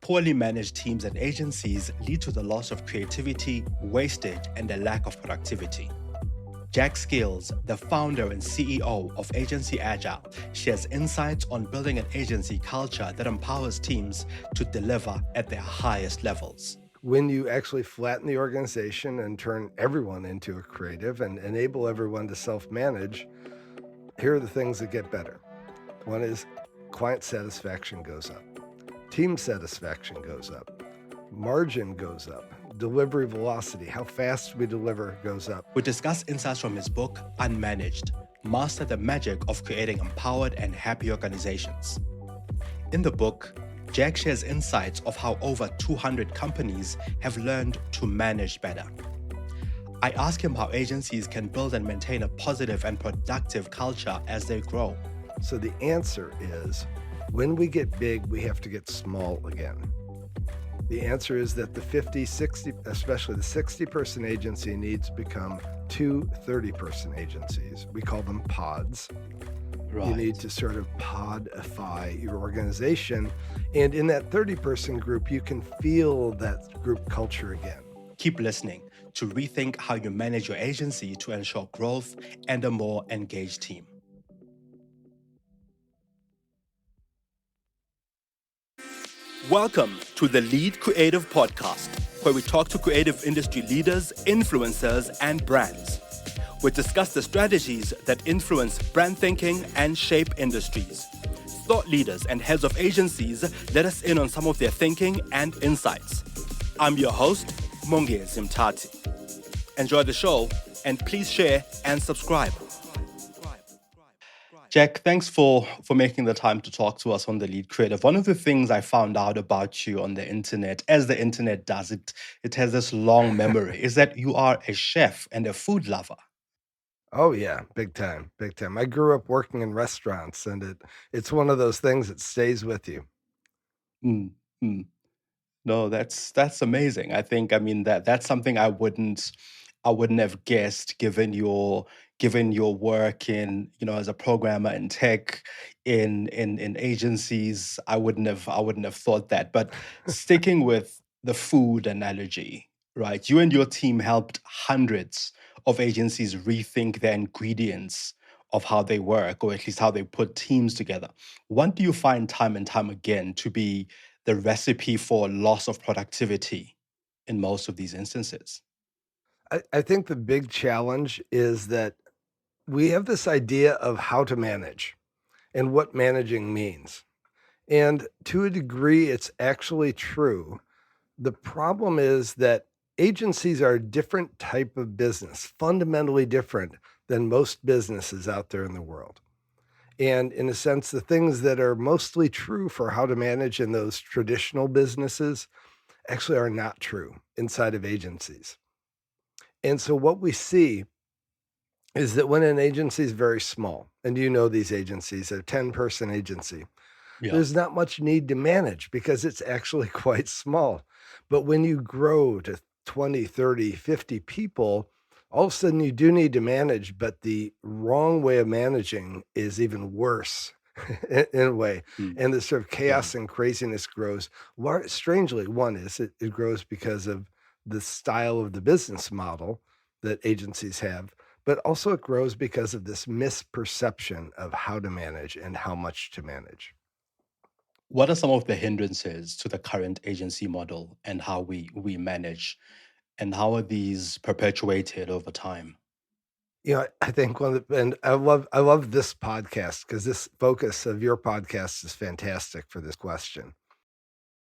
poorly managed teams and agencies lead to the loss of creativity, wastage, and a lack of productivity. Jack Skeels, the founder and CEO of AgencyAgile, shares insights on building an agency culture that empowers teams to deliver at their highest levels. When you actually flatten the organization and turn everyone into a creative and enable everyone to self-manage, here are the things that get better. One is client satisfaction goes up, team satisfaction goes up, margin goes up, delivery velocity, how fast we deliver goes up. We discuss insights from his book, Unmanaged, Master the Magic of Creating Empowered and Happy Organizations. In the book, Jack shares insights of how over 200 companies have learned to manage better. I ask him how agencies can build and maintain a positive and productive culture as they grow. So the answer is, when we get big, we have to get small again. The answer is that the 50, 60, especially the 60-person agency needs to become 2 30-person agencies. We call them pods. Right. You need to sort of podify your organization. And in that 30-person group, you can feel that group culture again. Keep listening to rethink how you manage your agency to ensure growth and a more engaged team. Welcome to the Lead Creative Podcast, where we talk to creative industry leaders, influencers, and brands. We discuss the strategies that influence brand thinking and shape industries. Thought leaders and heads of agencies let us in on some of their thinking and insights. I'm your host, Mongezi Mtati. Enjoy the show, and please share and subscribe. Jack, thanks for making the time to talk to us on the Lead Creative. One of the things I found out about you on the internet, as the internet does, it has this long memory, is that you are a chef and a food lover. Oh yeah, big time, big time. I grew up working in restaurants, and it's one of those things that stays with you. Mm, mm. No, that's amazing. I mean that's something I wouldn't have guessed given your work in, as a programmer in tech in agencies. I wouldn't have thought that. But sticking with the food analogy, right? You and your team helped hundreds of agencies rethink their ingredients of how they work, or at least how they put teams together. What do you find time and time again to be the recipe for loss of productivity in most of these instances? I think the big challenge is that we have this idea of how to manage and what managing means. And to a degree, it's actually true. The problem is that agencies are a different type of business, fundamentally different than most businesses out there in the world. And in a sense, the things that are mostly true for how to manage in those traditional businesses actually are not true inside of agencies. And so what we see is that when an agency is very small, and you know these agencies, a 10-person agency, Yeah. there's not much need to manage because it's actually quite small. But when you grow to 20, 30, 50 people, all of a sudden you do need to manage, but the wrong way of managing is even worse in a way. Mm. And the sort of chaos and craziness grows. Strangely, one is it grows because of the style of the business model that agencies have, but also it grows because of this misperception of how to manage and how much to manage. What are some of the hindrances to the current agency model and how we manage, and how are these perpetuated over time? I think and I love this podcast because this focus of your podcast is fantastic for this question.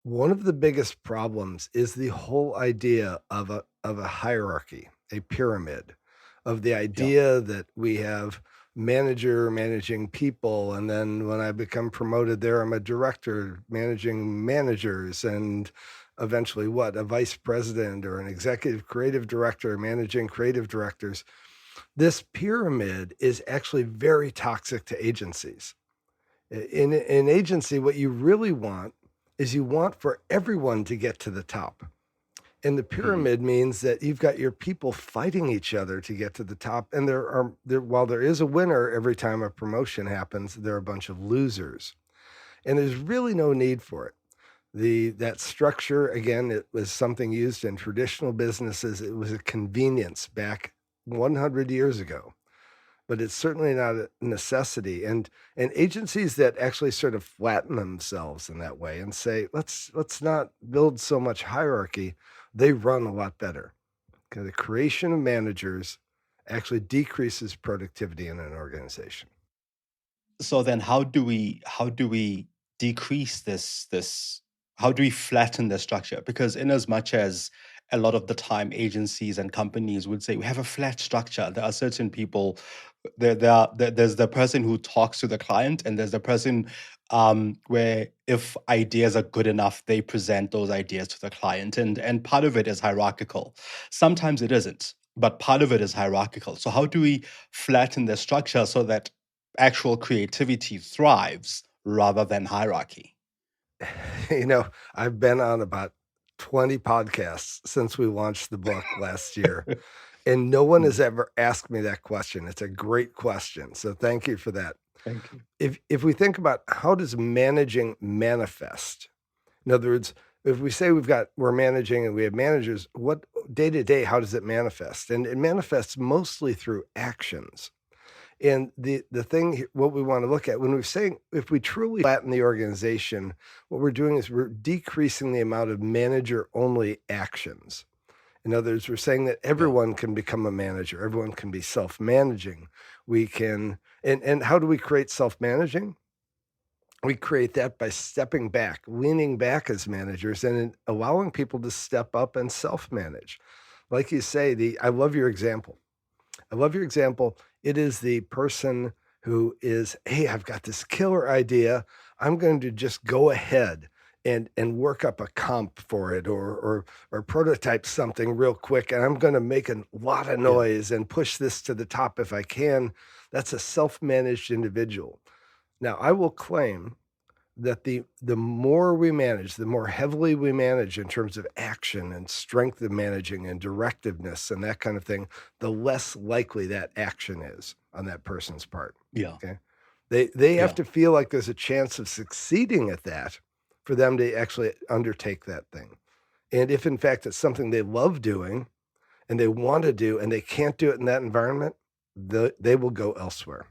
One of the biggest problems is the whole idea of a hierarchy, a pyramid, of the idea that we have manager managing people, and then when I become promoted there, I'm a director managing managers, and eventually a vice president or an executive creative director managing creative directors. This pyramid is actually very toxic to agencies. In an agency, what you really want is you want for everyone to get to the top. And the pyramid means that you've got your people fighting each other to get to the top. And while there is a winner every time a promotion happens, there are a bunch of losers. And there's really no need for it. That structure, again, it was something used in traditional businesses. It was a convenience back 100 years ago, but it's certainly not a necessity. And agencies that actually sort of flatten themselves in that way and say, let's not build so much hierarchy, they run a lot better. Okay, the creation of managers actually decreases productivity in an organization. So then how do we decrease this how do we flatten the structure? Because in as much as a lot of the time agencies and companies would say we have a flat structure, there are certain people, there's the person who talks to the client, and there's the person where if ideas are good enough, they present those ideas to the client, and part of it is hierarchical. Sometimes it isn't, but part of it is hierarchical. So how do we flatten the structure so that actual creativity thrives rather than hierarchy? You know, I've been on about 20 podcasts since we launched the book last year, and no one has Mm, ever asked me that question. It's a great question. So thank you for that. thank you. If we think about how does managing manifest? In other words, if we say we're managing and we have managers, what day to day, how does it manifest? And it manifests mostly through actions. And the thing what we want to look at when we're saying if we truly flatten the organization, what we're doing is we're decreasing the amount of manager only actions. In other words, we're saying that Yeah. everyone can become a manager, everyone can be self-managing. We can and how do we create self-managing? We create that by stepping back, leaning back as managers and allowing people to step up and self-manage. Like you say, the I love your example. I love your example. It is the person who is, "Hey, I've got this killer idea. I'm going to just go ahead and work up a comp for it or prototype something real quick, and I'm gonna make a lot of Yeah. noise and push this to the top if I can." That's a self-managed individual. Now, I will claim that the more we manage, the more heavily we manage in terms of action and strength of managing and directiveness and that kind of thing, the less likely that action is on that person's part. Yeah. Okay. They have Yeah. to feel like there's a chance of succeeding at that for them to actually undertake that thing. And if in fact it's something they love doing and they want to do and they can't do it in that environment, they will go elsewhere.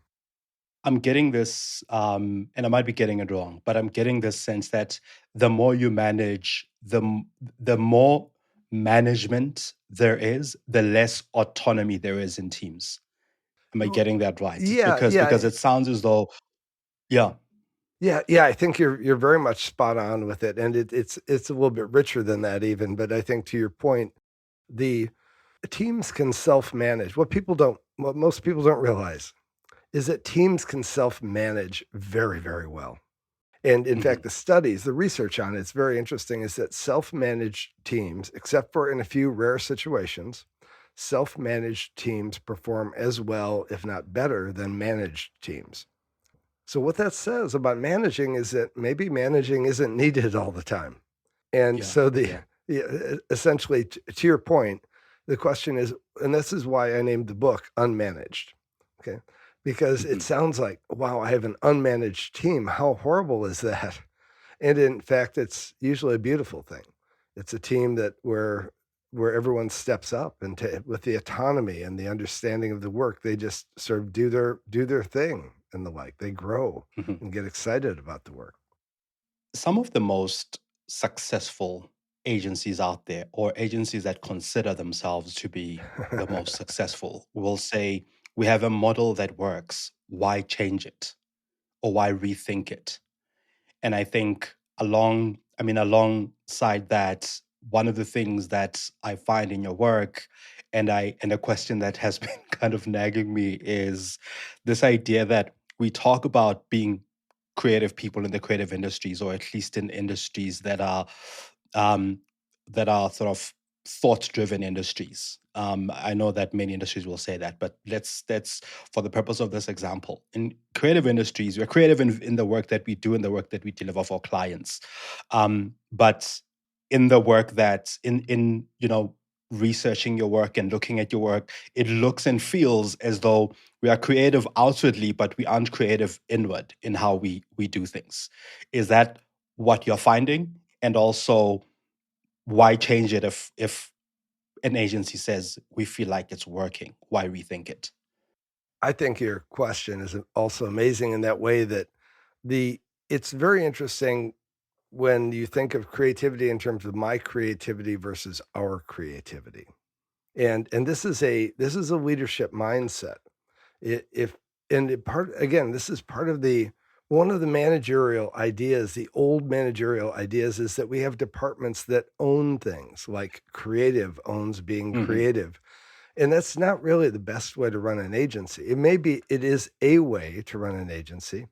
I'm getting this, and I might be getting it wrong, but I'm getting this sense that the more you manage, the more management there is, the less autonomy there is in teams. Am I Well, getting that right? yeah, Because yeah. it sounds as though, yeah. Yeah, yeah, I think you're very much spot on with it, and it's a little bit richer than that even, but I think to your point, the teams can self-manage. What most people don't realize is that teams can self-manage very, very well. And in Mhm. fact, the research on it's very interesting, is that self-managed teams, except for in a few rare situations, self-managed teams perform as well, if not better, than managed teams. So what that says about managing is that maybe managing isn't needed all the time. And Yeah. so Yeah. essentially to your point, the question is, and this is why I named the book Unmanaged. Okay. Because it Mhm. sounds like, wow, I have an unmanaged team. How horrible is that? And in fact, it's usually a beautiful thing. It's a team that where everyone steps up and with the autonomy and the understanding of the work, they just sort of do their thing and the like. They grow Mhm. and get excited about the work. Some of the most successful agencies out there, or agencies that consider themselves to be the most successful, will say, we have a model that works. Why change it? Or why rethink it? And I think alongside that, one of the things that I find in your work, and a question that has been kind of nagging me, is this idea that we talk about being creative people in the creative industries, or at least in industries um, that are sort of thought-driven industries. I know that many industries will say that, but let's for the purpose of this example, in creative industries, we're creative in the work that we do, in the work that we deliver for clients. But in the work that in researching your work and looking at your work, it looks and feels as though we are creative outwardly, but we aren't creative inward in how we do things. Is that what you're finding? And also, why change it if an agency says we feel like it's working? Why rethink it? I think your question is also amazing in that way that the it's very interesting when you think of creativity in terms of my creativity versus our creativity. And this is a leadership mindset. If and it part again, this is part of the one of the managerial ideas, the old managerial ideas is that we have departments that own things, like creative owns being Hmm. creative. And that's not really the best way to run an agency. It is a way to run an agency.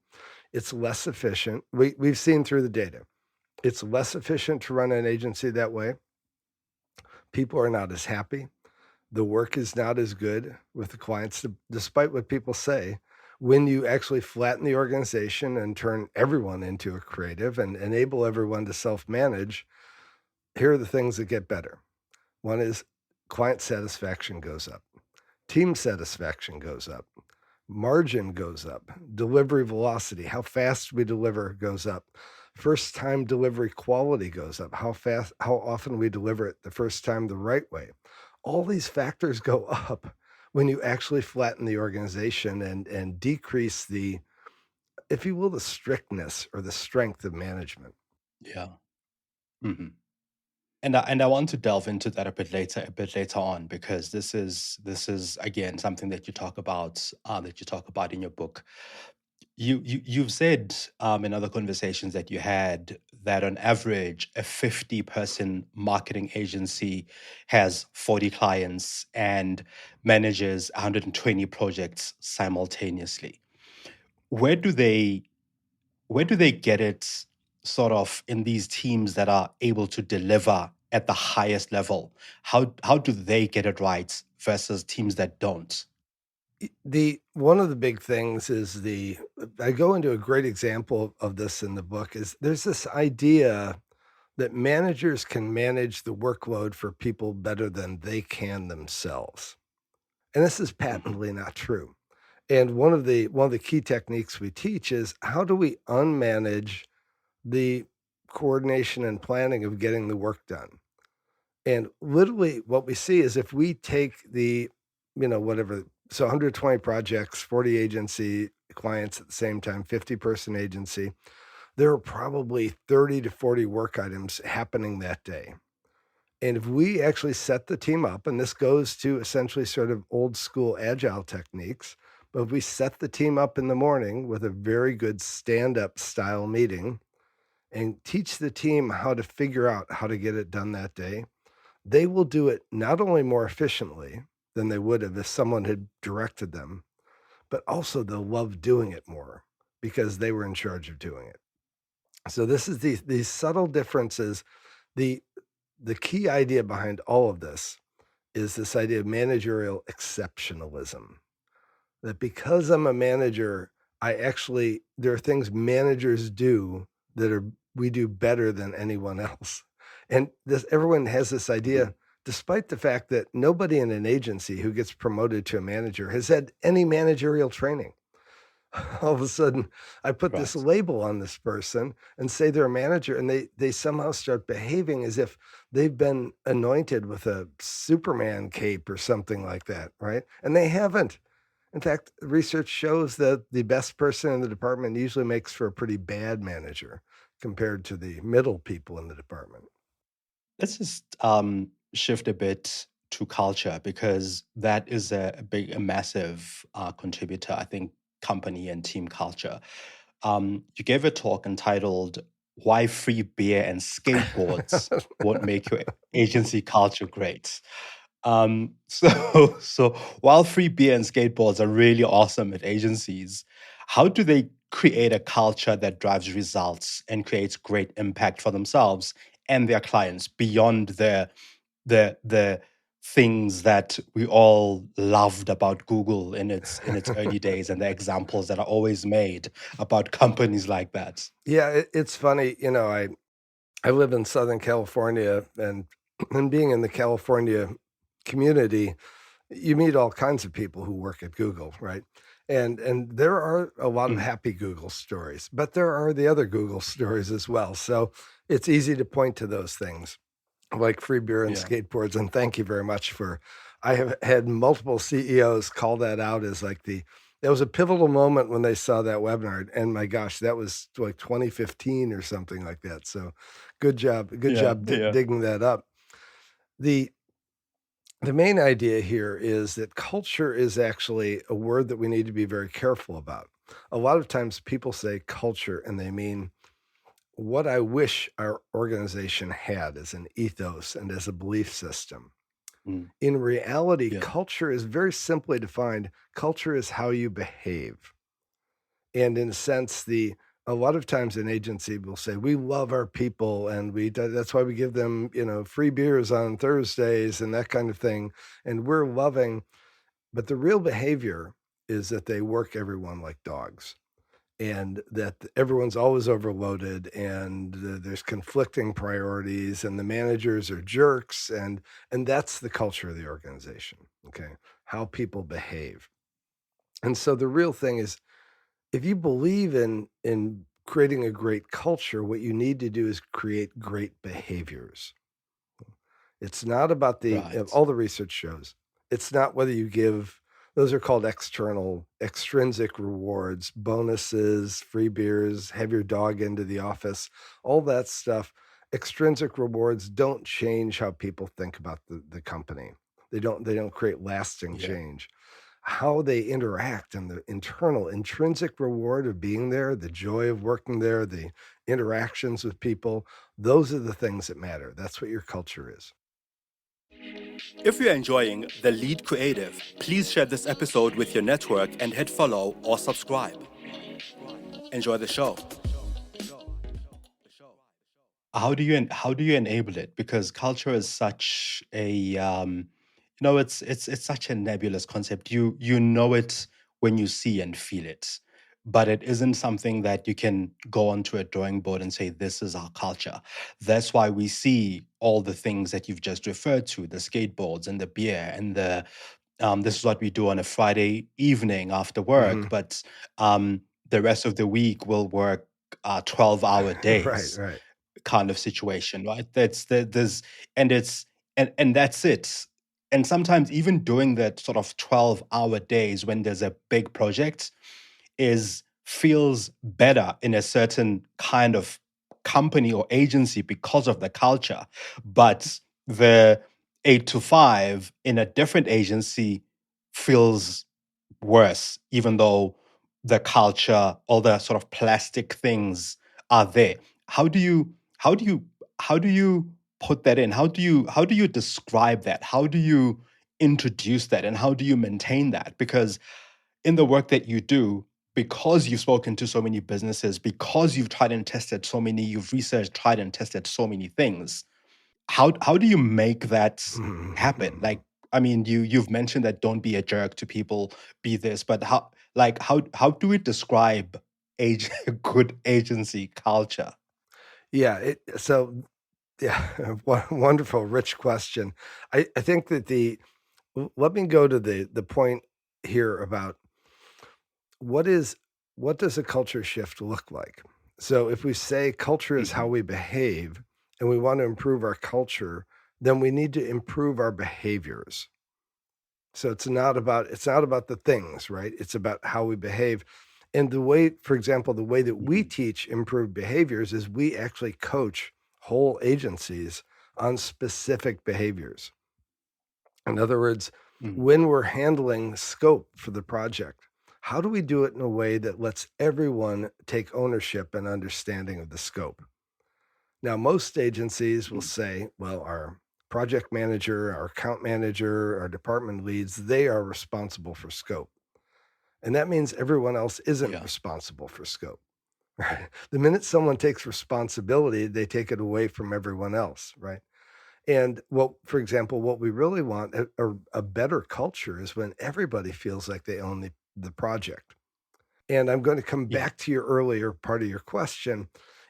It's less efficient. We've seen through the data. It's less efficient to run an agency that way. People are not as happy. The work is not as good with the clients, despite what people say. When you actually flatten the organization and turn everyone into a creative and enable everyone to self manage, here are the things that get better. One is client satisfaction goes up, team satisfaction goes up, margin goes up, delivery velocity, how fast we deliver goes up. First time delivery quality goes up, how often we deliver it the first time the right way. All these factors go up when you actually flatten the organization and decrease the, if you will, the strictness or the strength of management. Yeah. Hmm. And I want to delve into that a bit later on, because this is again something that you talk about in your book. You've said in other conversations that you had that on average a 50-person marketing agency has 40 clients and manages 120 projects simultaneously. Where do they where do they get it sort of in these teams that are able to deliver at the highest level? How do they get it right versus teams that don't? The one of the big things is the I go into a great example of this in the book is there's this idea that managers can manage the workload for people better than they can themselves. And this is Mhm. patently not true. And one of the key techniques we teach is how do we unmanage the coordination and planning of getting the work done? And literally what we see is if we take whatever, so 120 projects, 40 agency clients at the same time, 50-person agency, there are probably 30 to 40 work items happening that day. And if we actually set the team up, and this goes to essentially sort of old school agile techniques, but if we set the team up in the morning with a very good stand up style meeting and teach the team how to figure out how to get it done that day, they will do it not only more efficiently than they would have if someone had directed them, but also they'll love doing it more because they were in charge of doing it. So this is these subtle differences. The the key idea behind all of this is this idea of managerial exceptionalism. That because I'm a manager, I actually there are things managers do that are we do better than anyone else. And this everyone has this Mhm. idea, despite the fact that nobody in an agency who gets promoted to a manager has had any managerial training. All of a sudden, I put this Right. label on this person and say they're a manager, and they somehow start behaving as if they've been anointed with a Superman cape or something like that, right? And they haven't. In fact, research shows that the best person in the department usually makes for a pretty bad manager compared to the middle people in the department. Let's just shift a bit to culture, because that is a massive contributor. I think company and team culture. You gave a talk entitled "Why Free Beer and Skateboards Won't Make Your Agency Culture Great." So while free beer and skateboards are really awesome at agencies, how do they create a culture that drives results and creates great impact for themselves and their clients beyond the things that we all loved about Google in its early days, and the examples that are always made about companies like that? Yeah, it's funny. I live in Southern California, and and being in the California community, you meet all kinds of people who work at Google, right? And there are a lot of Mm. happy Google stories, but there are the other Google stories as well. So it's easy to point to those things like free beer and Yeah. skateboards. And thank you very much for I have had multiple CEOs call that out as like that was a pivotal moment when they saw that webinar. And my gosh, that was like 2015 or something like that. So good Yeah. job Yeah. digging that up. The the main idea here is that culture is actually a word that we need to be very careful about. A lot of times people say culture and they mean what I wish our organization had as an ethos and as a belief system. Mm. In reality, Yeah. culture is very simply defined. Culture is how you behave. And in a sense, a lot of times an agency will say, we love our people and that's why we give them, free beers on Thursdays and that kind of thing. And we're loving, but the real behavior is that they work everyone like dogs and that everyone's always overloaded and there's conflicting priorities and the managers are jerks and that's the culture of the organization. Okay, how people behave. And so the real thing is, if you believe in creating a great culture, what you need to do is create great behaviors. It's not about Right. all the research shows. It's not whether you give those are called external, extrinsic rewards, bonuses, free beers, have your dog into the office, all that stuff. Extrinsic rewards don't change how people think about the company. They don't create lasting Yeah. change. How they interact and the internal intrinsic reward of being there, the joy of working there, the interactions with people, those are the things that matter. That's what your culture is. If you're enjoying The Lead Creative, please share this episode with your network and hit follow or subscribe. Enjoy the show. How do you enable it? Because culture is such a it's such a nebulous concept. You know it when you see and feel it, but it isn't something that you can go onto a drawing board and say this is our culture. That's why we see all the things that you've just referred to, the skateboards and the beer and the this is what we do on a Friday evening after work, Mhm. but the rest of the week we'll work 12-hour Right, days right. kind of situation, right? There's and it's and that's it. And sometimes even doing that sort of 12-hour days when there's a big project is feels better in a certain kind of company or agency because of the culture. But the 8 to 5 in a different agency feels worse, even though the culture, all the sort of plastic things are there. How do you how do you how do you put that in? How do you describe that? How do you introduce that and how do you maintain that? Because in the work that you do, because you've spoken to so many businesses, because you've tried and tested so many, you've researched, tried and tested so many things, how do you make that happen? Like, I mean, you've mentioned that don't be a jerk to people, be this, but how do we describe age good agency culture? Yeah, yeah, wonderful, rich question. I think that let me go to the point here about what is what does a culture shift look like? So if we say culture is how Mhm. we behave and we want to improve our culture, then we need to improve our behaviors. So it's not about the things, right? It's about how we behave. And the way, for example, the way that we Mhm. teach improved behaviors is we actually coach whole agencies on specific behaviors. In other words, Mhm. when we're handling scope for the project, how do we do it in a way that lets everyone take ownership and understanding of the scope? Now, most agencies will Mhm. say, well, our project manager, our account manager, our department leads, they are responsible for scope. And that means everyone else isn't Yeah. responsible for scope. Right? The minute someone takes responsibility, they take it away from everyone else, right? And for example, what we really want a better culture is when everybody feels like they own the project. And I'm going to come Yeah. back to your earlier part of your question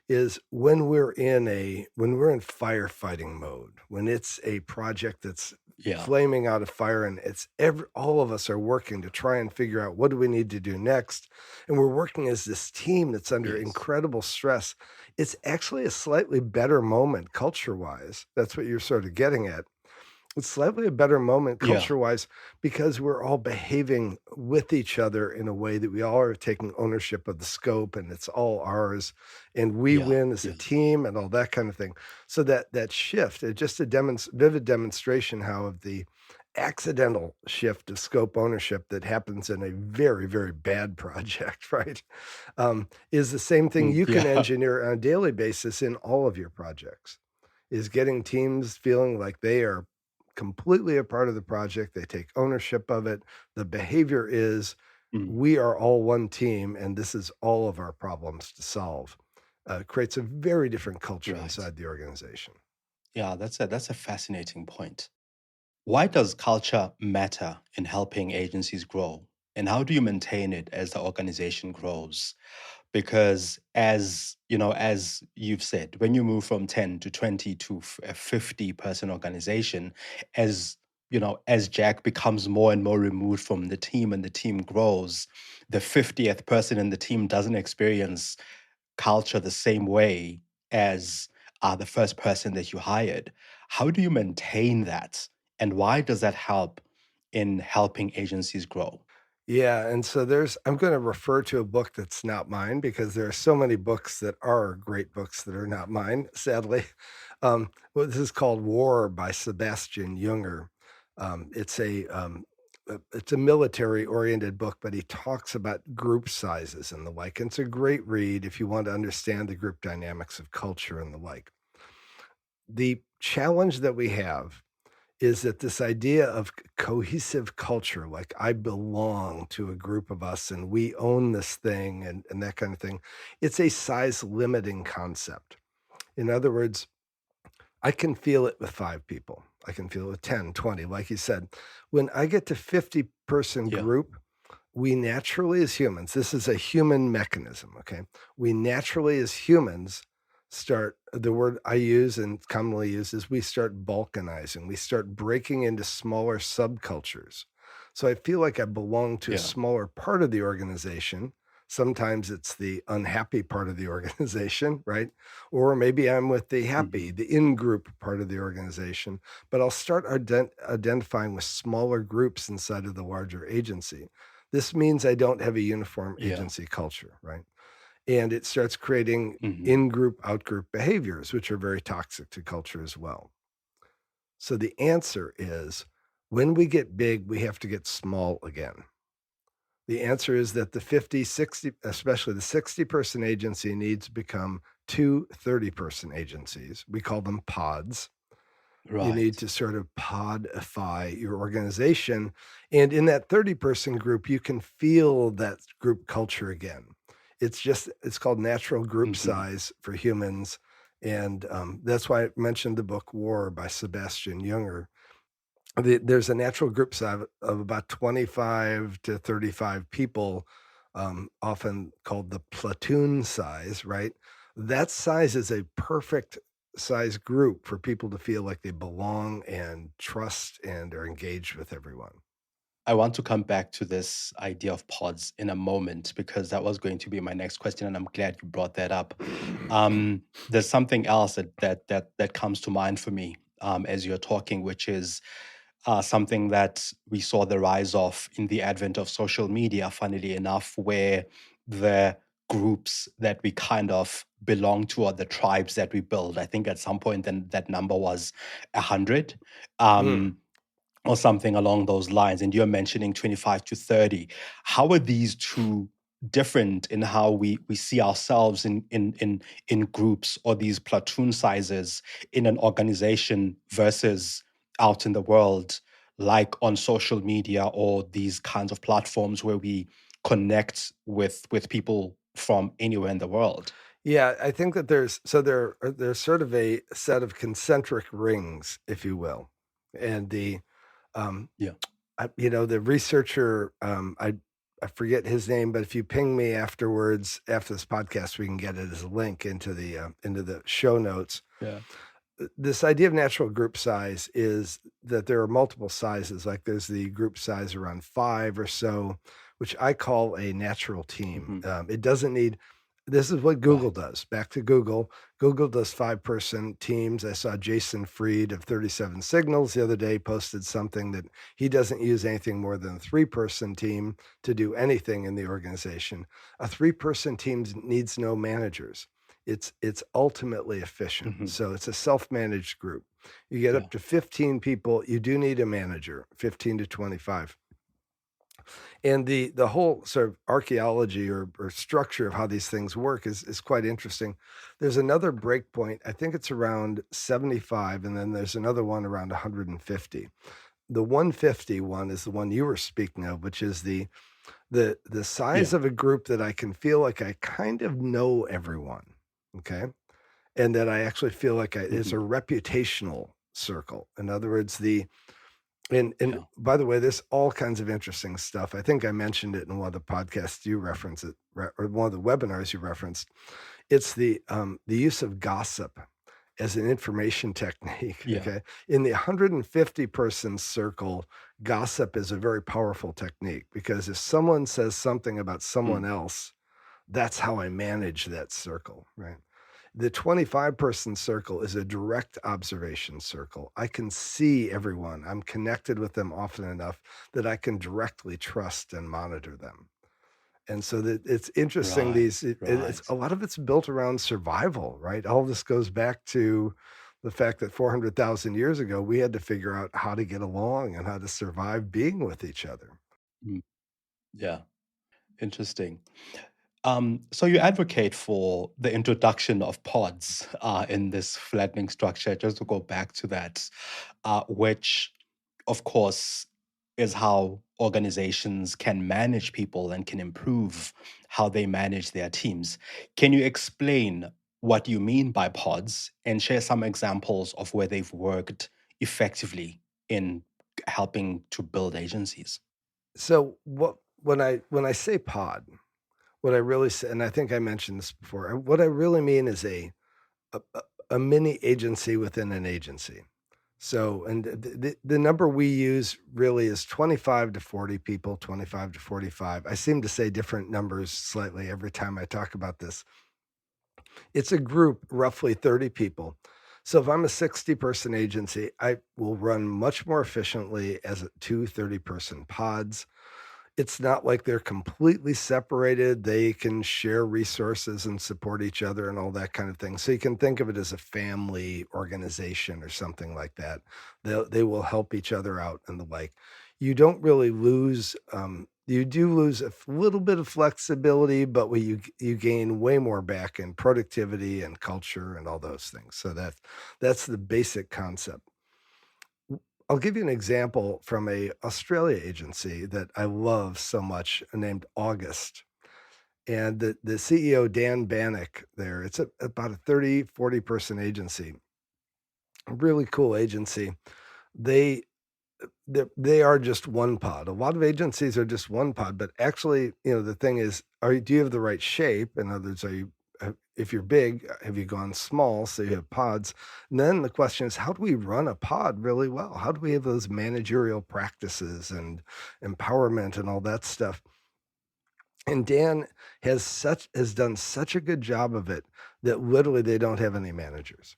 is when we're in firefighting mode, when it's a project that's Yeah. flaming out of fire, and it's all of us are working to try and figure out what do we need to do next, and we're working as this team that's under Yes. incredible stress. It's actually a slightly better moment culture-wise. That's what you're sort of getting at. It's slightly a better moment Yeah. culture-wise because we're all behaving with each other in a way that we all are taking ownership of the scope, and it's all ours, and we Yeah. win as a Yeah. team and all that kind of thing. So that shift, just a vivid demonstration how of the accidental shift of scope ownership that happens in a very, very bad project, right? Is the same thing Mm, you can yeah. engineer on a daily basis in all of your projects, is getting teams feeling like they are completely a part of the project. They take ownership of it. The behavior is Mm, we are all one team and this is all of our problems to solve. Creates a very different culture right. inside the organization. Yeah, that's a fascinating point. Why does culture matter in helping agencies grow? And how do you maintain it as the organization grows? Because as you know, as you've said, when you move from 10 to 20 to a 50-person organization, as you know, as Jack becomes more and more removed from the team and the team grows, the 50th person in the team doesn't experience culture the same way as the first person that you hired. How do you maintain that? And why does that help in helping agencies grow? Yeah, and so I'm going to refer to a book that's not mine because there are so many books that are great books that are not mine, sadly. Well, this is called War by Sebastian Junger. It's a military-oriented book, but he talks about group sizes and the like. And it's a great read if you want to understand the group dynamics of culture and the like. The challenge that we have is that this idea of cohesive culture, like I belong to a group of us and we own this thing and that kind of thing, it's a size limiting concept. In other words, I can feel it with 5 people. I can feel it with 10, 20. Like you said, when I get to 50-person Yeah. group, we naturally as humans, this is a human mechanism, okay? We naturally as humans start, the word I use and commonly used is we start balkanizing. We start breaking into smaller subcultures. So I feel like I belong to a Yeah. smaller part of the organization. Sometimes it's the unhappy part of the organization, right? Or maybe I'm with the Hmm. happy, the in group part of the organization, but I'll start identifying with smaller groups inside of the larger agency. This means I don't have a uniform Yeah. agency culture, right? And it starts creating Hmm. in-group, out-group behaviors, which are very toxic to culture as well. So the answer is when we get big, we have to get small again. The answer is that the 50, 60, especially the 60-person agency needs to become 2 30-person agencies. We call them pods. You need Right. to sort of podify your organization. And in that 30-person group, you can feel that group culture again. It's called natural group Hmm. size for humans. And that's why I mentioned the book War by Sebastian Junger. There's a natural group size of about 25 to 35 people, often called the platoon size, right? That size is a perfect size group for people to feel like they belong and trust and are engaged with everyone. I want to come back to this idea of pods in a moment because that was going to be my next question, and I'm glad you brought that up. There's something else that comes to mind for me as you're talking, which is something that we saw the rise of in the advent of social media. Funnily enough, where the groups that we kind of belong to or the tribes that we build. I think at some point then that number was 100. Mm. Or something along those lines, and you're mentioning 25 to 30. How are these two different in how we see ourselves in groups or these platoon sizes in an organization versus out in the world, like on social media or these kinds of platforms where we connect with people from anywhere in the world? Yeah, I think that there's sort of a set of concentric rings, if you will, and um, Yeah. the researcher, I forget his name, but if you ping me afterwards, after this podcast, we can get it as a link into the show notes. Yeah. this idea of natural group size is that there are multiple sizes. Like there's the group size around 5 or so, which I call a natural team. Mhm. It doesn't need. This is what Google Right. does. Back to Google. Google does 5-person teams. I saw Jason Fried of 37 Signals the other day posted something that he doesn't use anything more than a 3-person team to do anything in the organization. A 3-person team needs no managers. It's ultimately efficient. Mhm. So it's a self-managed group. You get Yeah. up to 15 people, you do need a manager, 15 to 25. And the whole sort of archaeology or structure of how these things work is quite interesting. There's another breakpoint. I think it's around 75, and then there's another one around 150. The 150 one is the one you were speaking of, which is the size Yeah. of a group that I can feel like I kind of know everyone. Okay. And that I actually feel like it's a Mhm. reputational circle. In other words, and Yeah. by the way, there's all kinds of interesting stuff. I think I mentioned it in one of the podcasts you referenced it, or one of the webinars you referenced. It's the use of gossip as an information technique. Yeah. Okay. In the 150 person circle, gossip is a very powerful technique because if someone says something about someone Mm. else, that's how I manage that circle, right? The 25-person circle is a direct observation circle. I can see everyone. I'm connected with them often enough that I can directly trust and monitor them. And so that it's interesting Right. it's Right. a lot of it's built around survival, right? All this goes back to the fact that 400,000 years ago, we had to figure out how to get along and how to survive being with each other. Mm. Yeah. Interesting. So you advocate for the introduction of pods in this flattening structure, just to go back to that, which, of course, is how organizations can manage people and can improve how they manage their teams. Can you explain what you mean by pods and share some examples of where they've worked effectively in helping to build agencies? So when I say pod, what I really say, and I think I mentioned this before, what I really mean is a, a, a mini agency within an agency. So, and the number we use really is 25 to 40 people, 25 to 45. I seem to say different numbers slightly every time I talk about this. It's a group, roughly 30 people. So if I'm a 60-person agency, I will run much more efficiently as two 30-person pods. It's not like they're completely separated. They can share resources and support each other and all that kind of thing. So you can think of it as a family organization or something like that. They will help each other out and the like. You don't really lose. You do lose a little bit of flexibility, but you gain way more back in productivity and culture and all those things. So that's the basic concept. I'll give you an example from a Australia agency that I love so much named August. And the CEO, Dan Bannock there, it's about a 30, 40 person agency, a really cool agency. They they are just one pod. A lot of agencies are just one pod, but actually, the thing is, do you have the right shape? In other words, if you're big, have you gone small? So you have pods. And then the question is, how do we run a pod really well? How do we have those managerial practices and empowerment and all that stuff? And Dan has done such a good job of it that literally they don't have any managers.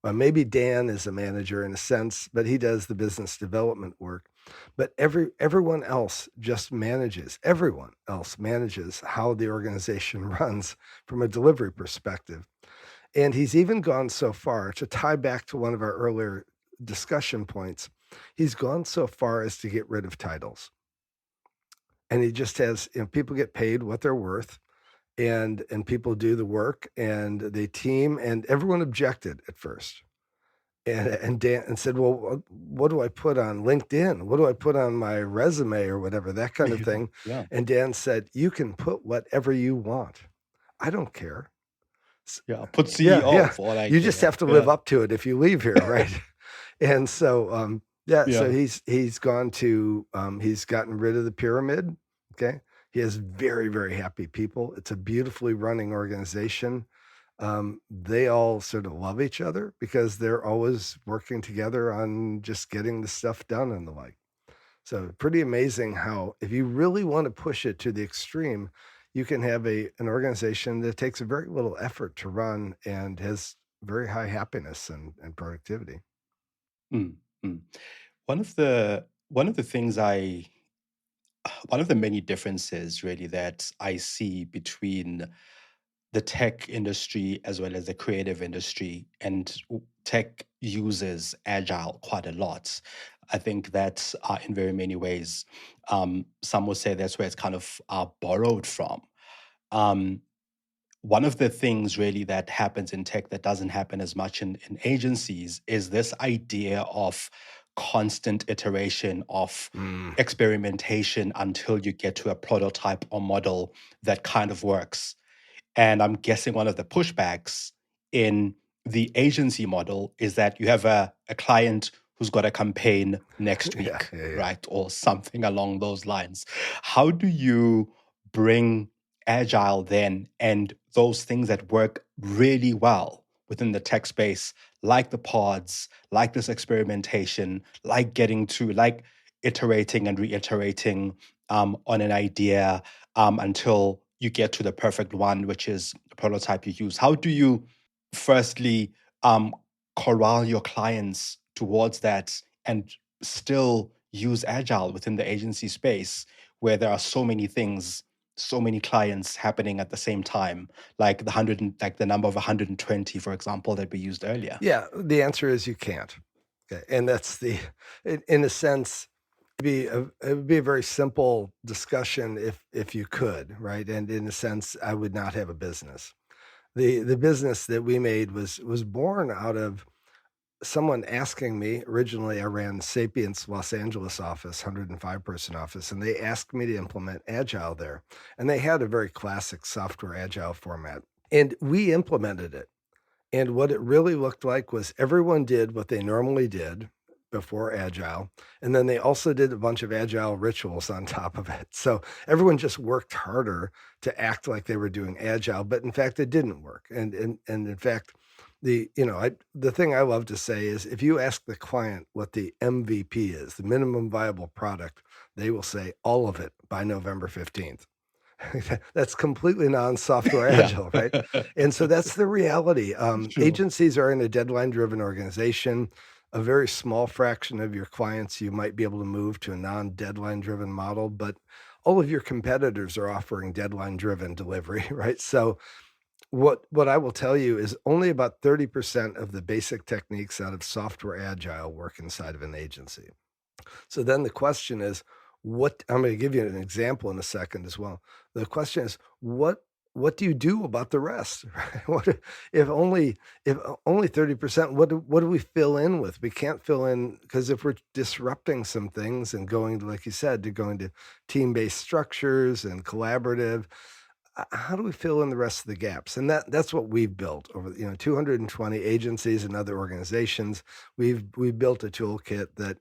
Maybe Dan is a manager in a sense, but he does the business development work. But everyone else just manages. Everyone else manages how the organization runs from a delivery perspective. And he's even gone so far to tie back to one of our earlier discussion points. He's gone so far as to get rid of titles. And he just has, people get paid what they're worth and people do the work and they team and everyone objected at first. And Dan and said, "Well, what do I put on LinkedIn? What do I put on my resume or whatever, that kind of Yeah. thing?" Yeah. And Dan said, "You can put whatever you want. I don't care." S Yeah. Put Yeah, CEO yeah. for all I You just care. have to live Yeah. up to it if you leave here, right? And so, yeah, so Yeah. he's gotten rid of the pyramid, okay? He has very, very happy people. It's a beautifully running organization. they all sort of love each other because they're always working together on just getting the stuff done and the like. So pretty amazing how if you really want to push it to the extreme, you can have an organization that takes very little effort to run and has very high happiness and productivity. Mm, mm. One of the things I one of the many differences really that I see between the tech industry as well as the creative industry, and tech uses agile quite a lot. I think that in very many ways, some would say that's where it's kind of borrowed from. Um, One of the things really that happens in tech that doesn't happen as much in agencies is this idea of constant iteration, of Mm. experimentation until you get to a prototype or model that kind of works. And I'm guessing one of the pushbacks in the agency model is that you have a client who's got a campaign next Yeah, week, yeah, yeah. right? Or something along those lines. How do you bring agile then and those things that work really well within the tech space, like the pods, like this experimentation, like getting to, like iterating and reiterating on an idea until you get to the perfect one, which is the prototype you use? How do you, firstly, um, corral your clients towards that and still use agile within the agency space where there are so many things, so many clients happening at the same time, like like the number of 120, for example, that we used earlier? Yeah, the answer is you can't. Okay, and that's in a sense, it would be a very simple discussion if you could, right? And in a sense, I would not have a business. The business that we made was born out of someone asking me. Originally, I ran Sapient's Los Angeles office, 105 person office, and they asked me to implement Agile there. And they had a very classic software Agile format. And we implemented it. And what it really looked like was everyone did what they normally did before Agile. And then they also did a bunch of Agile rituals on top of it. So everyone just worked harder to act like they were doing Agile, but in fact, it didn't work. And in fact, the thing I love to say is if you ask the client what the MVP is, the minimum viable product, they will say all of it by November 15th. That's completely non-software Yeah. agile, right? And so that's the reality. Sure. Agencies are in a deadline-driven organization. A very small fraction of your clients you might be able to move to a non-deadline driven model, but all of your competitors are offering deadline-driven delivery, right? So what I will tell you is only about 30% of the basic techniques out of software agile work inside of an agency. So then the question is, what I'm going to give you an example in a second as well. The question is, what do you do about the rest? Right? If only if only 30%, what do we fill in with? We can't fill in because if we're disrupting some things and going to, like you said, to going to team-based structures and collaborative, how do we fill in the rest of the gaps? And that's what we've built over, 220 agencies and other organizations. We've built a toolkit that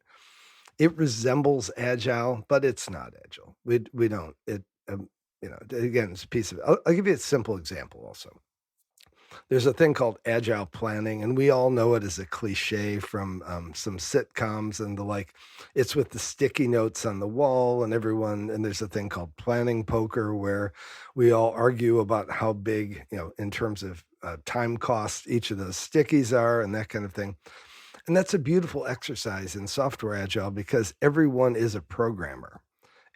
it resembles agile, but it's not agile. We don't. Again, it's a piece of. I'll give you a simple example. Also, there's a thing called agile planning, and we all know it as a cliche from some sitcoms and the like. It's with the sticky notes on the wall, and everyone. And there's a thing called planning poker, where we all argue about how big, in terms of time cost, each of those stickies are, and that kind of thing. And that's a beautiful exercise in software agile because everyone is a programmer.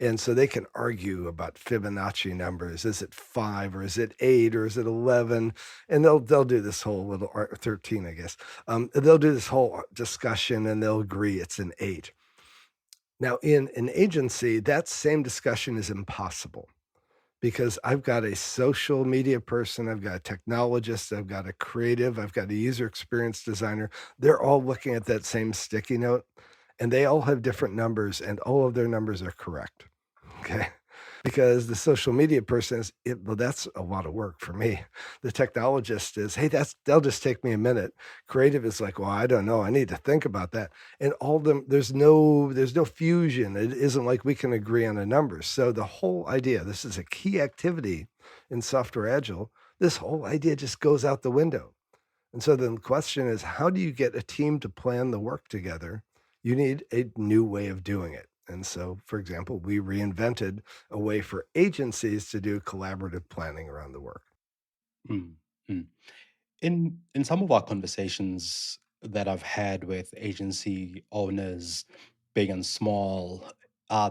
And so they can argue about Fibonacci numbers. Is it 5 or is it 8 or is it 11? And they'll do this whole little 13, I guess. They'll do this whole discussion and they'll agree it's an 8. Now in an agency, that same discussion is impossible because I've got a social media person, I've got a technologist, I've got a creative, I've got a user experience designer. They're all looking at that same sticky note and they all have different numbers and all of their numbers are correct. Okay. Because the social media person is, well, that's a lot of work for me. The technologist is, hey, they'll just take me a minute. Creative is like, well, I don't know. I need to think about that. And all of them, there's no fusion. It isn't like we can agree on the numbers. So the whole idea, this is a key activity in software agile. this whole idea just goes out the window. And so then the question is, how do you get a team to plan the work together? You need a new way of doing it. And so, for example, we reinvented a way for agencies to do collaborative planning around the work. Mm, mm. In some of our conversations that I've had with agency owners, big and small,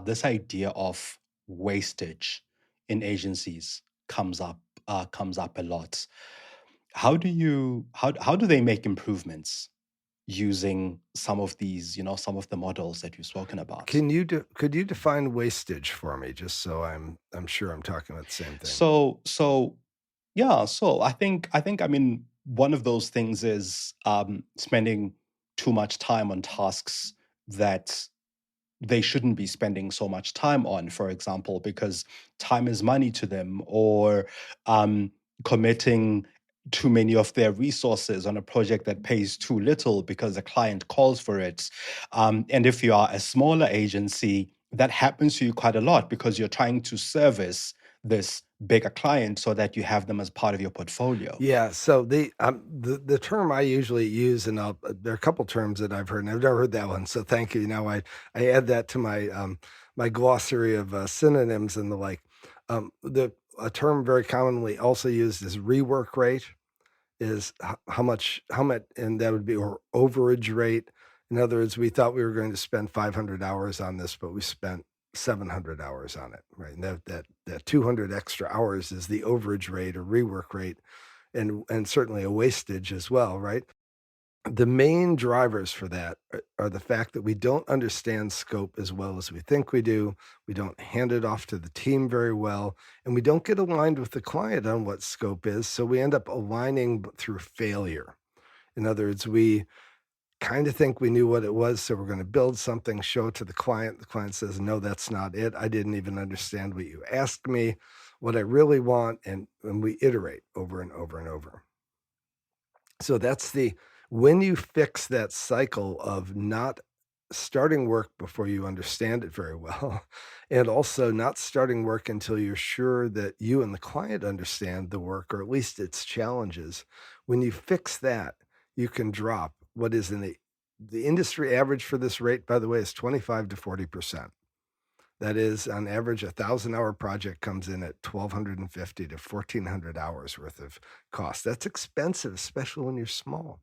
this idea of wastage in agencies comes up a lot. How do they make improvements using some of these, some of the models that you've spoken about? Could you define wastage for me, just so I'm sure I'm talking about the same thing? So yeah, so I mean one of those things is spending too much time on tasks that they shouldn't be spending so much time on, for example, because time is money to them, or um, committing too many of their resources on a project that pays too little because the client calls for it. And if you are a smaller agency, that happens to you quite a lot because you're trying to service this bigger client so that you have them as part of your portfolio. Yeah, so the term I usually use, and there are a couple terms that I've heard, and I've never heard that one, so thank you. Now I add that to my, my glossary of, synonyms and the like. The A term very commonly also used is rework rate, is how much, and that would be, or overage rate. In other words, we thought we were going to spend 500 hours on this, but we spent 700 hours on it, right? And that 200 extra hours is the overage rate or rework rate, and certainly a wastage as well, right? The main drivers for that are the fact that we don't understand scope as well as we think we do. We don't hand it off to the team very well, and we don't get aligned with the client on what scope is. So we end up aligning through failure. In other words, we kind of think we knew what it was. So we're going to build something, show it to the client. The client says, no, that's not it. I didn't even understand what you asked me, what I really want. And we iterate over and over and over. So that's the when you fix that cycle of not starting work before you understand it very well, and also not starting work until you're sure that you and the client understand the work, or at least its challenges. When you fix that, you can drop what is in the industry average for this rate, by the way, is 25 to 40%. That is, on average, 1,000-hour project comes in at 1,250 to 1,400 hours worth of cost. That's expensive, especially when you're small.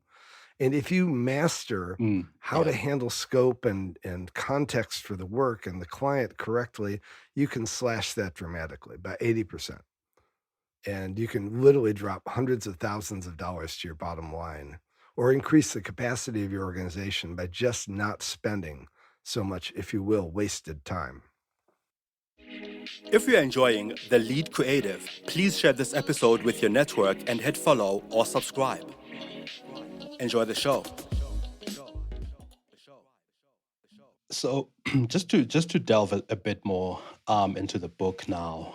And if you master how to Yeah. handle scope and context for the work and the client correctly, you can slash that dramatically by 80%. And you can literally drop hundreds of thousands of dollars to your bottom line, or increase the capacity of your organization by just not spending so much, if you will, wasted time. If you're enjoying The Lead Creative, please share this episode with your network and hit follow or subscribe. Enjoy the show. So, just to delve a bit more into the book now.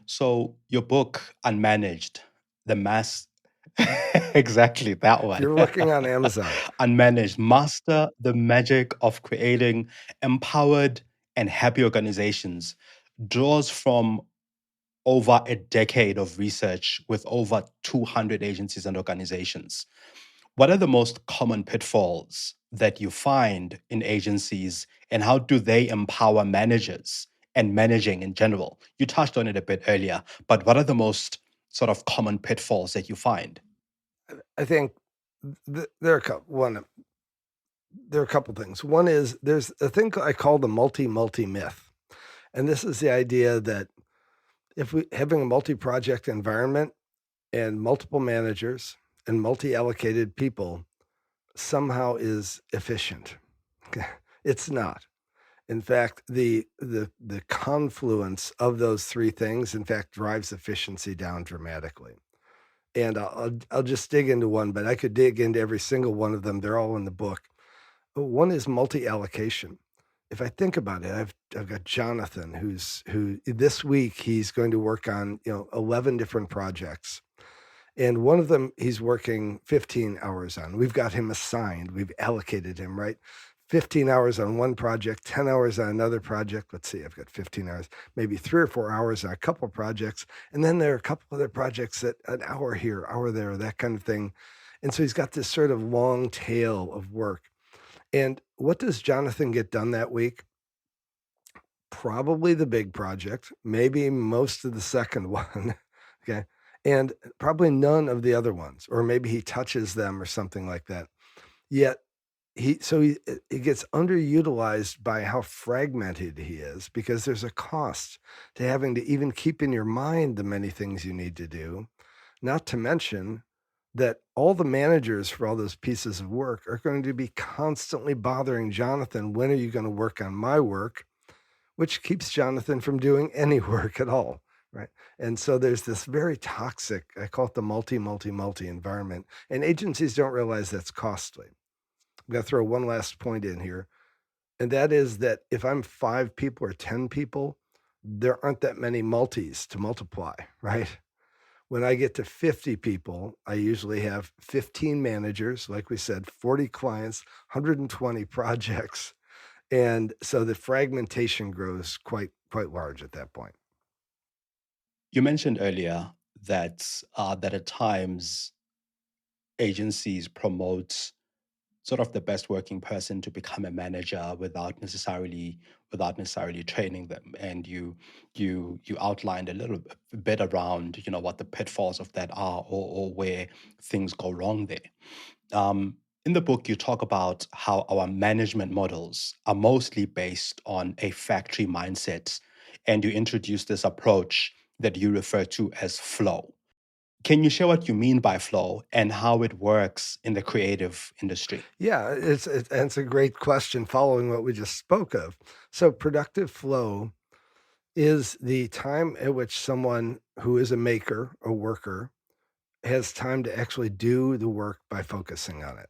So your book, Unmanaged, the mass, exactly that If one. you're looking on Amazon, Unmanaged, master the magic of creating empowered and happy organizations, draws from over a decade of research with over 200 agencies and organizations. What are the most common pitfalls that you find in agencies, and how do they empower managers and managing in general? You touched on it a bit earlier, but what are the most sort of common pitfalls that you find? I think there are there are a couple things. One is there's a thing I call the multi myth. And this is the idea that if we having a multi-project environment and multiple managers and multi-allocated people somehow is efficient. It's not. In fact, the confluence of those three things, in fact, drives efficiency down dramatically. And I'll just dig into one, but I could dig into every single one of them. They're all in the book. One is multi-allocation. If I think about it, I've got Jonathan, who this week he's going to work on 11 different projects, and one of them he's working 15 hours on. We've got him assigned. We've allocated him, right. 15 hours on one project, 10 hours on another project. Let's see, I've got 15 hours, maybe 3 or 4 hours on a couple of projects. And then there are a couple other projects that an hour here, hour there, that kind of thing. And so he's got this sort of long tail of work. And what does Jonathan get done that week? Probably the big project, maybe most of the second one. Okay. And probably none of the other ones, or maybe he touches them or something like that. Yet it gets underutilized by how fragmented he is, because there's a cost to having to even keep in your mind the many things you need to do, not to mention that all the managers for all those pieces of work are going to be constantly bothering Jonathan. When are you going to work on my work? Which keeps Jonathan from doing any work at all, right? And so there's this very toxic, I call it the multi environment, and agencies don't realize that's costly. I'm going to throw one last point in here, and that is that if I'm 5 people or 10 people, there aren't that many multis to multiply, right? When I get to 50 people, I usually have 15 managers, like we said, 40 clients, 120 projects. And so the fragmentation grows quite large at that point. You mentioned earlier that at times agencies promote sort of the best working person to become a manager without necessarily training them, and you outlined a little bit around what the pitfalls of that are, or where things go wrong there. In the book, you talk about how our management models are mostly based on a factory mindset, and you introduce this approach that you refer to as flow. Can you share what you mean by flow and how it works in the creative industry? Yeah, it's a great question following what we just spoke of. So productive flow is the time at which someone who is a maker, a worker, has time to actually do the work by focusing on it.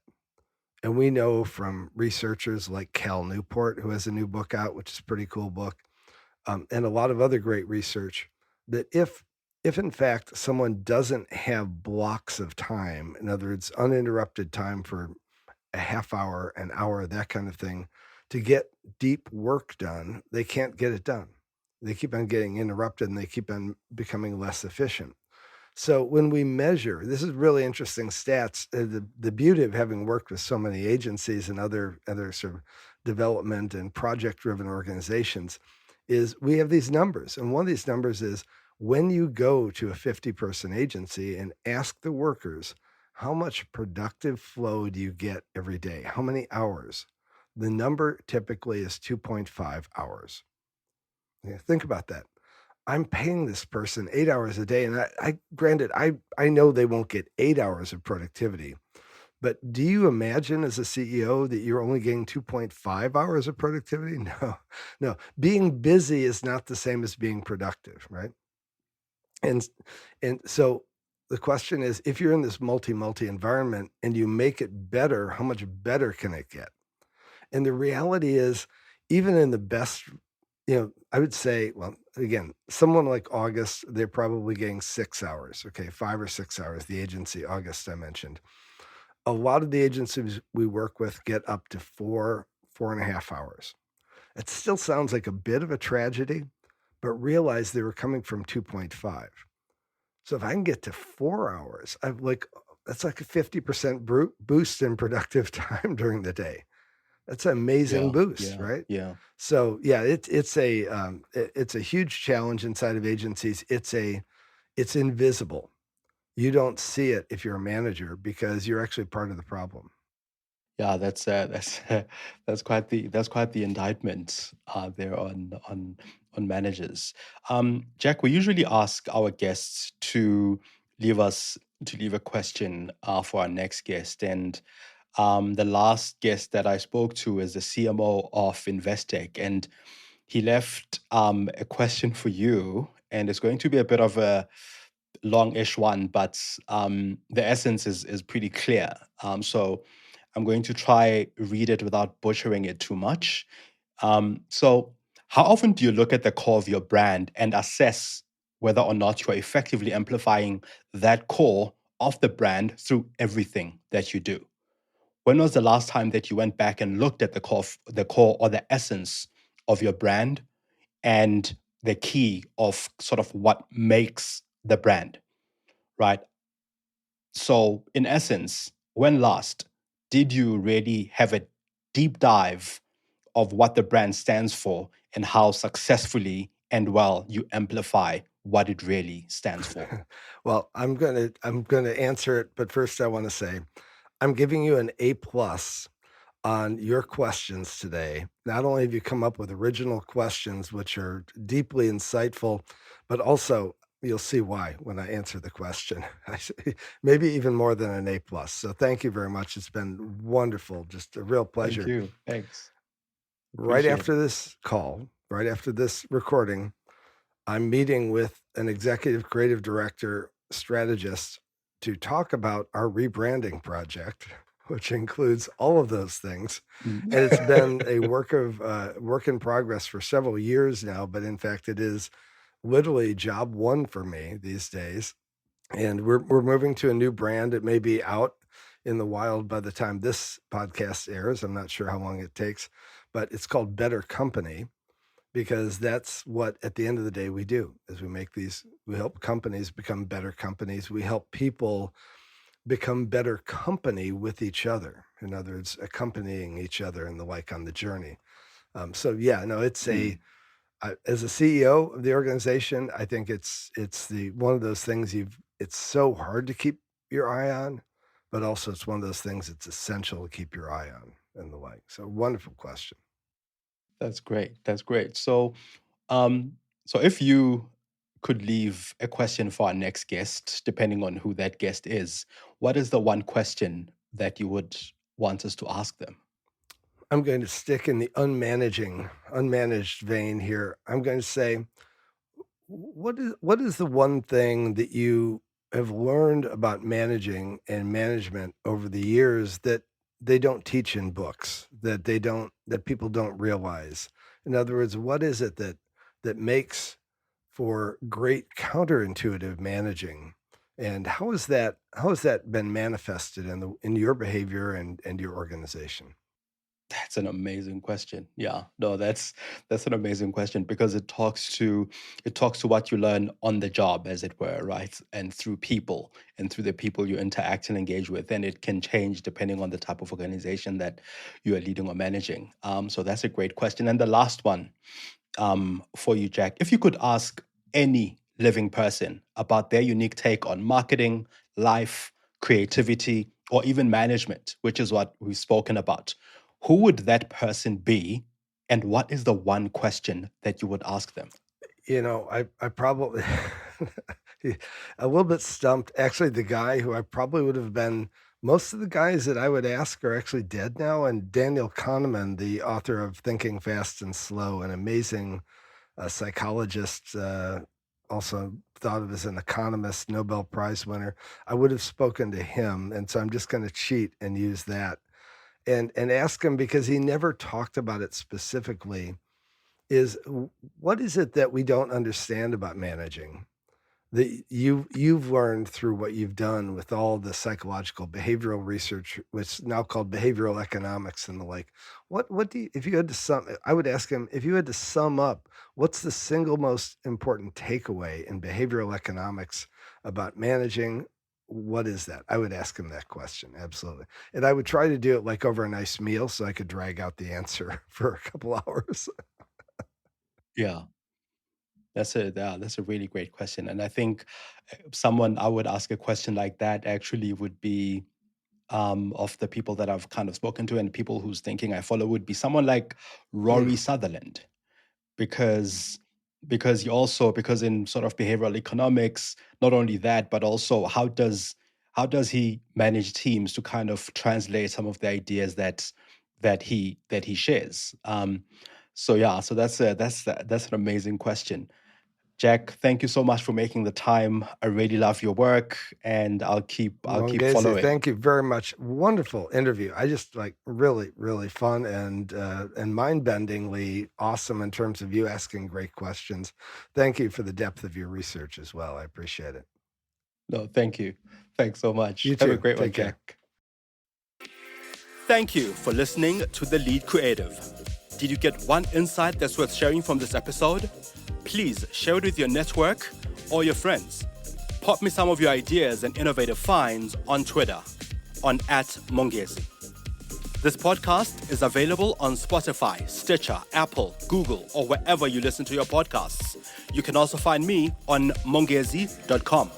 And we know from researchers like Cal Newport, who has a new book out, which is a pretty cool book, and a lot of other great research, that if in fact someone doesn't have blocks of time, in other words, uninterrupted time for a half hour, an hour, that kind of thing, to get deep work done, they can't get it done. They keep on getting interrupted and they keep on becoming less efficient. So when we measure, this is really interesting stats. The beauty of having worked with so many agencies and other sort of development and project driven organizations is we have these numbers. And one of these numbers is when you go to a 50-person agency and ask the workers, how much productive flow do you get every day? How many hours? The number typically is 2.5 hours. Yeah, think about that. I'm paying this person 8 hours a day, and I granted, I know they won't get 8 hours of productivity, but do you imagine as a CEO that you're only getting 2.5 hours of productivity? No, no. Being busy is not the same as being productive, right? And and so the question is, if you're in this multi environment and you make it better, how much better can it get? And the reality is, even in the best, I would say, well, again, someone like August, they're probably getting 6 hours, okay, 5 or 6 hours, the agency, August, I mentioned. A lot of the agencies we work with get up to 4.5 hours. It still sounds like a bit of a tragedy, but realize they were coming from 2.5. So if I can get to 4 hours, that's like a 50% boost in productive time during the day. That's an amazing Yeah, boost, yeah, right? yeah. So yeah, it's a huge challenge inside of agencies. It's invisible. You don't see it if you're a manager because you're actually part of the problem. Yeah, that's that's quite the indictment there on managers. Jack, we usually ask our guests to leave a question for our next guest, and the last guest that I spoke to is the CMO of Investec, and he left a question for you, and it's going to be a bit of a long-ish one, but the essence is pretty clear. So I'm going to try read it without butchering it too much. So, how often do you look at the core of your brand and assess whether or not you are effectively amplifying that core of the brand through everything that you do? when was the last time that you went back and looked at the core or the essence of your brand and the key of sort of what makes the brand, right? So, in essence, when last did you really have a deep dive of what the brand stands for and how successfully and well you amplify what it really stands for? Well, I'm gonna answer it, but first I want to say I'm giving you an A plus on your questions today. Not only have you come up with original questions, which are deeply insightful, but also you'll see why when I answer the question. Maybe even more than an A plus. So thank you very much. It's been wonderful, just a real Thank pleasure. you. Thanks. Right Appreciate after it. this call, right after this recording, I'm meeting with an executive creative director strategist to talk about our rebranding project, which includes all of those things. Mm. And it's been a work in progress for several years now, but in fact, it is literally job one for me these days. And we're moving to a new brand. It may be out in the wild by the time this podcast airs. I'm not sure how long it takes, but it's called Better Company because that's what at the end of the day we do is we help companies become better companies. We help people become better company with each other. In other words, accompanying each other and the like on the journey. So yeah, no, Mm. as a CEO of the organization, I think it's the one of those things it's so hard to keep your eye on, but also it's one of those things it's essential to keep your eye on and the like. So wonderful question. That's great. That's great. Um, so if you could leave a question for our next guest, depending on who that guest is, what is the one question that you would want us to ask them? I'm going to stick in the unmanaged vein here. I'm going to say, what is the one thing that you have learned about managing and management over the years that they don't teach in books, that people don't realize? In other words, what is it that makes for great counterintuitive managing? And how has that been manifested in your behavior and your organization? That's an amazing question. Yeah, no, that's an amazing question because it talks to what you learn on the job, as it were, right? And through people and through the people you interact and engage with, and it can change depending on the type of organization that you are leading or managing. So that's a great question. And the last one, for you, Jack. If you could ask any living person about their unique take on marketing, life, creativity, or even management, which is what we've spoken about, who would that person be? And what is the one question that you would ask them? You know, I probably a little bit stumped. Actually, the guy who I probably would have been most of the guys that I would ask are actually dead now, and Daniel Kahneman, the author of Thinking Fast and Slow, an amazing, psychologist, also thought of as an economist, Nobel Prize winner. I would have spoken to him, and so I'm just gonna cheat and use that and ask him because he never talked about it specifically is what is it that we don't understand about managing that you've learned through what you've done with all the psychological behavioral research, which is now called behavioral economics and the like? What do you, if you had to sum? I would ask him if you had to sum up what's the single most important takeaway in behavioral economics about managing. What is that? I would ask him that question. Absolutely. And I would try to do it like over a nice meal so I could drag out the answer for a couple hours. Yeah, that's a really great question, and I think someone I would ask a question like that actually would be of the people that I've kind of spoken to and people whose thinking I follow would be someone like Mm. Rory Sutherland because because in sort of behavioral economics, not only that, but also how does he manage teams to kind of translate some of the ideas that he shares. So yeah, so that's an amazing question. Jack, thank you so much for making the time. I really love your work, and I'll keep Longese, following. thank you very much. Wonderful interview. I just like really, really fun and mind-bendingly awesome in terms of you asking great questions. Thank you for the depth of your research as well. I appreciate it. No, thank you. Thanks so much. You Have a too. great one, Take care. Jack. Thank you for listening to The Lead Creative. Did you get one insight that's worth sharing from this episode? Please share it with your network or your friends. Pop me some of your ideas and innovative finds on Twitter on @Mongezi. This podcast is available on Spotify, Stitcher, Apple, Google, or wherever you listen to your podcasts. You can also find me on mongezi.com.